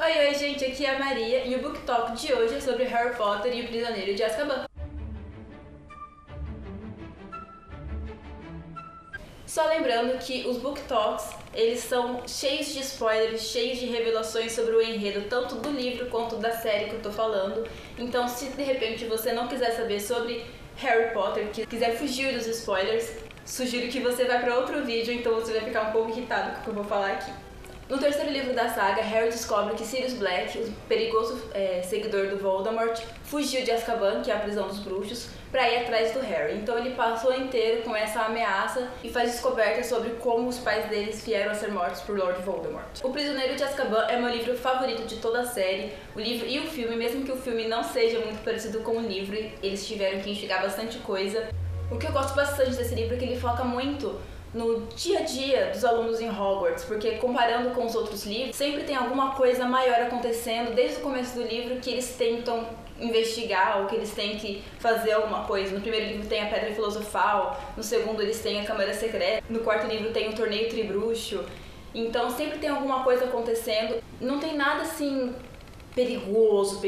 Oi, gente, aqui é a Maria e o Book Talk de hoje é sobre Harry Potter e o Prisioneiro de Azkaban. Só lembrando que os Book Talks, eles são cheios de spoilers, cheios de revelações sobre o enredo, tanto do livro quanto da série que eu tô falando. Então, se de repente você não quiser saber sobre Harry Potter, que quiser fugir dos spoilers, sugiro que você vá para outro vídeo, então você vai ficar um pouco irritado com o que eu vou falar aqui. No terceiro livro da saga, Harry descobre que Sirius Black, o perigoso seguidor do Voldemort, fugiu de Azkaban, que é a prisão dos bruxos, para ir atrás do Harry. Então ele passou inteiro com essa ameaça e faz descobertas sobre como os pais deles vieram a ser mortos por Lord Voldemort. O Prisioneiro de Azkaban é meu livro favorito de toda a série. O livro e o filme, mesmo que o filme não seja muito parecido com o livro, eles tiveram que enxugar bastante coisa. O que eu gosto bastante desse livro é que ele foca muito no dia a dia dos alunos em Hogwarts, porque comparando com os outros livros, sempre tem alguma coisa maior acontecendo desde o começo do livro que eles tentam investigar ou que eles têm que fazer alguma coisa. No primeiro livro tem a Pedra Filosofal, no segundo eles têm a Câmara Secreta, no quarto livro tem o Torneio Tribruxo. Então sempre tem alguma coisa acontecendo, não tem nada assim perigoso.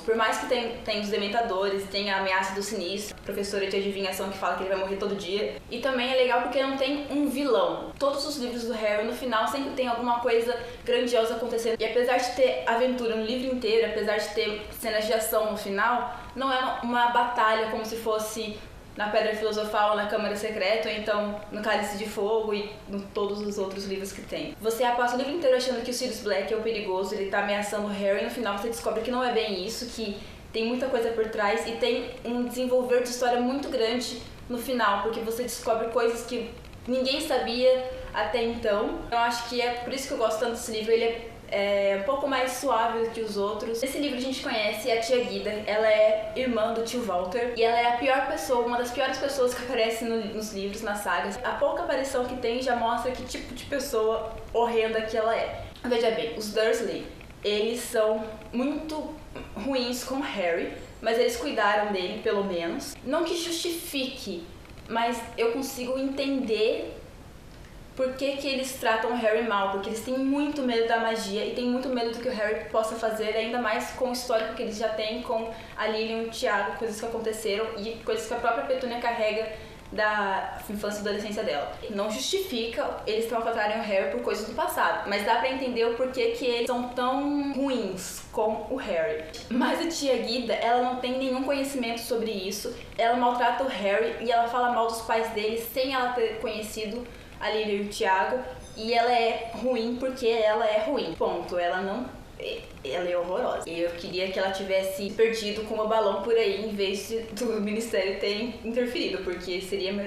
Por mais que tem os dementadores, tem a ameaça do sinistro, a professora de adivinhação que fala que ele vai morrer todo dia. E também é legal porque não tem um vilão. Todos os livros do Harry, no final, sempre tem alguma coisa grandiosa acontecendo. E apesar de ter aventura no livro inteiro, apesar de ter cenas de ação no final, não é uma batalha como se fosse na Pedra Filosofal, na Câmara Secreta, ou então no Cálice de Fogo e em todos os outros livros que tem. Você passa o livro inteiro achando que o Sirius Black é o perigoso, ele tá ameaçando o Harry, e no final você descobre que não é bem isso, que tem muita coisa por trás e tem um desenvolver de história muito grande no final, porque você descobre coisas que ninguém sabia até então. Eu acho que é por isso que eu gosto tanto desse livro, ele é um pouco mais suave do que os outros. Nesse livro a gente conhece a tia Guida, ela é irmã do tio Walter e ela é a pior pessoa, uma das piores pessoas que aparece nos livros, nas sagas. A pouca aparição que tem já mostra que tipo de pessoa horrenda que ela é. Veja bem, os Dursley, eles são muito ruins com Harry, mas eles cuidaram dele, pelo menos. Não que justifique, mas eu consigo entender por que eles tratam o Harry mal, porque eles têm muito medo da magia e têm muito medo do que o Harry possa fazer, ainda mais com o histórico que eles já têm com a Lilian e o Tiago, coisas que aconteceram e coisas que a própria Petúnia carrega da infância e adolescência dela. Não justifica eles maltratarem o Harry por coisas do passado, mas dá pra entender o porquê que eles são tão ruins com o Harry. Mas a tia Guida, ela não tem nenhum conhecimento sobre isso, ela maltrata o Harry e ela fala mal dos pais dele sem ela ter conhecido a Lilian e o Tiago, e ela é ruim porque ela é ruim. Ponto. Ela é horrorosa. E eu queria que ela tivesse perdido com o balão por aí, em vez do Ministério ter interferido, porque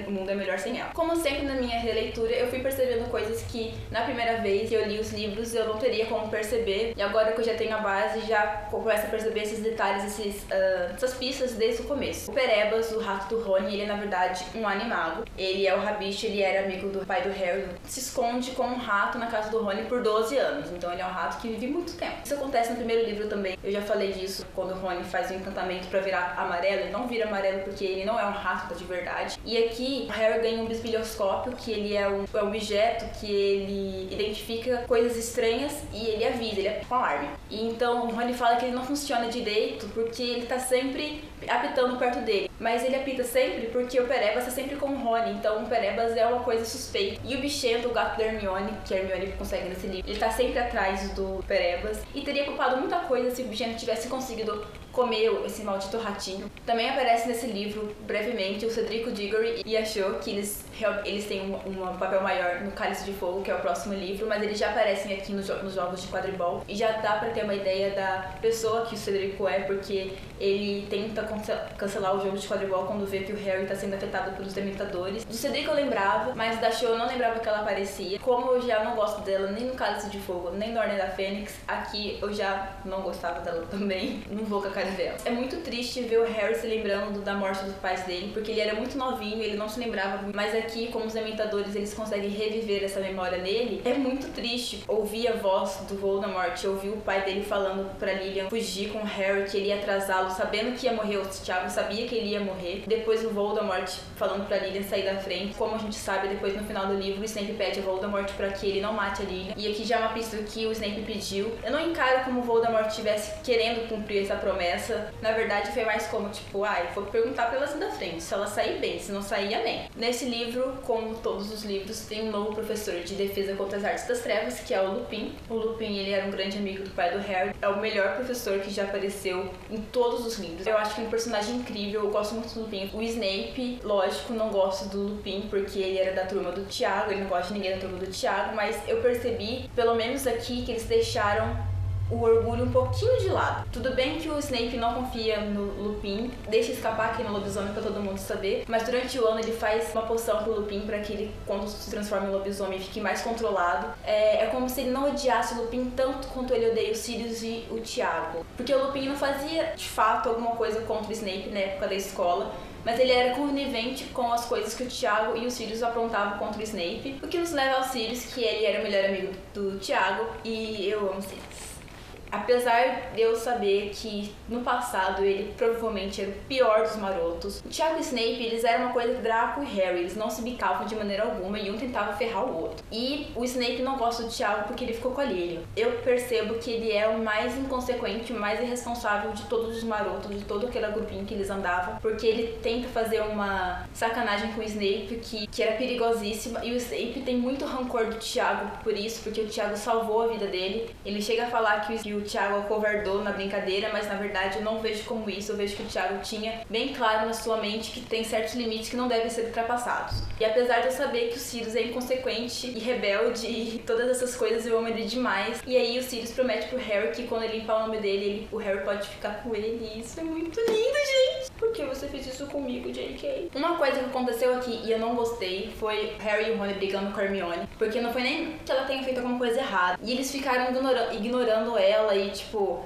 o mundo é melhor sem ela. Como sempre na minha releitura, eu fui percebendo coisas que na primeira vez que eu li os livros eu não teria como perceber, e agora que eu já tenho a base, já começo a perceber esses detalhes, essas pistas desde o começo. O Perebas, o rato do Rony, ele é na verdade um animago. Ele é o Rabicho, ele era amigo do pai do Harry. Se esconde com um rato na casa do Rony por 12 anos, então ele é um rato que vive muito tempo. Isso acontece no primeiro livro também. Eu já falei disso quando o Rony faz o encantamento pra virar amarelo. Ele não vira amarelo porque ele não é um rato de verdade. E aqui o Harry ganha um bisbilhoscópio, que ele é um objeto que ele identifica coisas estranhas e ele avisa, ele é com alarme. E então o Rony fala que ele não funciona direito porque ele tá sempre apitando perto dele. Mas ele apita sempre porque o Perebas tá sempre com o Rony, então o Perebas é uma coisa suspeita. E o Bichento, o gato da Hermione, que a Hermione consegue nesse livro, ele tá sempre atrás do Perebas e teria culpado muita coisa se o Bichento tivesse conseguido comer esse maldito ratinho. Também aparece nesse livro, brevemente, o Cedrico Diggory e a Cho, que eles têm um papel maior no Cálice de Fogo, que é o próximo livro, mas eles já aparecem aqui nos jogos de quadribol e já dá pra ter uma ideia da pessoa que o Cedrico é, porque ele tenta cancelar o jogo de quadribol quando vê que o Harry tá sendo afetado pelos dementadores. Do Cedrico eu lembrava, mas da Cho eu não lembrava que ela aparecia. Como eu já não gosto dela nem no Cálice de Fogo, nem no Ordem da Fênix, aqui eu já não gostava dela também. Não vou com a cara dela. É muito triste ver o Harry se lembrando da morte dos pais dele, porque ele era muito novinho, ele não se lembrava, mas aqui, como os dementadores, eles conseguem reviver essa memória nele. É muito triste ouvir a voz do Voldemort, ouvir o pai dele falando pra Lilian fugir com o Harry, que ele ia atrasá-lo, sabendo que ia morrer o Tiago, sabia que ele ia morrer. Depois o Voldemort falando pra Lilian sair da frente. Como a gente sabe, depois no final do livro, o Snape pede a Voldemort pra que ele não mate a Lilian. E aqui já é uma pista do que o Snape pediu. Eu não encaro como o Voldemort estivesse querendo cumprir essa promessa. Na verdade, foi mais como, tipo, vou perguntar pra ela sair da frente. Se ela sair bem, se não sair, amém. Nesse livro, como todos os livros, tem um novo professor de defesa contra as artes das trevas, que é o Lupin. O Lupin, ele era um grande amigo do pai do Harry. É o melhor professor que já apareceu em todos os livros. Eu acho que é um personagem incrível, eu gosto muito do Lupin. O Snape, lógico, não gosta do Lupin, porque ele era da turma do Tiago, ele não gosta de ninguém da turma do Tiago, mas eu percebi, pelo menos aqui, que eles deixaram o orgulho um pouquinho de lado. Tudo bem que o Snape não confia no Lupin, deixa escapar aqui no lobisomem pra todo mundo saber, mas durante o ano ele faz uma poção pro Lupin pra que ele, quando se transforma em lobisomem, fique mais controlado. É como se ele não odiasse o Lupin tanto quanto ele odeia o Sirius e o Tiago. Porque o Lupin não fazia, de fato, alguma coisa contra o Snape na época da escola, mas ele era conivente com as coisas que o Tiago e o Sirius aprontavam contra o Snape, o que nos leva ao Sirius, que ele era o melhor amigo do Tiago, e eu amo Sirius. Apesar de eu saber que no passado ele provavelmente era o pior dos marotos, o Tiago e o Snape, eles eram uma coisa Draco e Harry, eles não se bicavam de maneira alguma e um tentava ferrar o outro. E o Snape não gosta do Tiago porque ele ficou com a Lilian. Eu percebo que ele é o mais inconsequente, o mais irresponsável de todos os marotos, de todo aquele grupinho que eles andavam, porque ele tenta fazer uma sacanagem com o Snape que era perigosíssima, e o Snape tem muito rancor do Tiago por isso, porque o Tiago salvou a vida dele. Ele chega a falar que o Tiago acovardou na brincadeira, mas na verdade eu não vejo como isso. Eu vejo que o Tiago tinha bem claro na sua mente que tem certos limites que não devem ser ultrapassados. E apesar de eu saber que o Sirius é inconsequente e rebelde e todas essas coisas, eu amo ele demais. E aí o Sirius promete pro Harry que quando ele limpar o nome dele, o Harry pode ficar com ele. E isso é muito lindo, gente! Por que você fez isso comigo, JK? Uma coisa que aconteceu aqui e eu não gostei foi Harry e o Rony brigando com a Hermione, porque não foi nem que ela tenha feito alguma coisa errada. E eles ficaram ignorando ela e, tipo,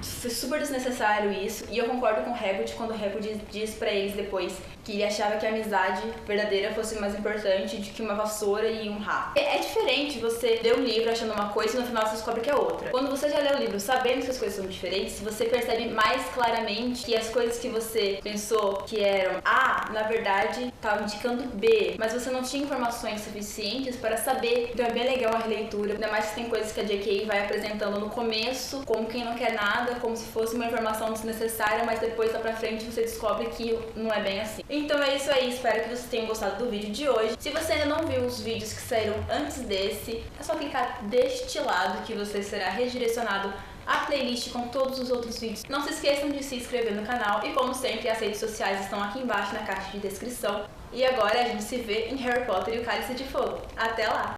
foi super desnecessário isso. E eu concordo com o Hagrid quando o Hagrid diz pra eles depois que ele achava que a amizade verdadeira fosse mais importante do que uma vassoura e um rato. É diferente você ler um livro achando uma coisa e no final você descobre que é outra. Quando você já lê o livro sabendo que as coisas são diferentes, você percebe mais claramente que as coisas que você pensou que eram A, na verdade, estavam indicando B, mas você não tinha informações suficientes para saber. Então é bem legal a releitura, ainda mais que tem coisas que a J.K. vai apresentando no começo, como quem não quer nada, como se fosse uma informação desnecessária, mas depois lá pra frente você descobre que não é bem assim. Então é isso aí, espero que vocês tenham gostado do vídeo de hoje. Se você ainda não viu os vídeos que saíram antes desse, é só clicar deste lado que você será redirecionado à playlist com todos os outros vídeos. Não se esqueçam de se inscrever no canal e, como sempre, as redes sociais estão aqui embaixo na caixa de descrição. E agora a gente se vê em Harry Potter e o Cálice de Fogo. Até lá!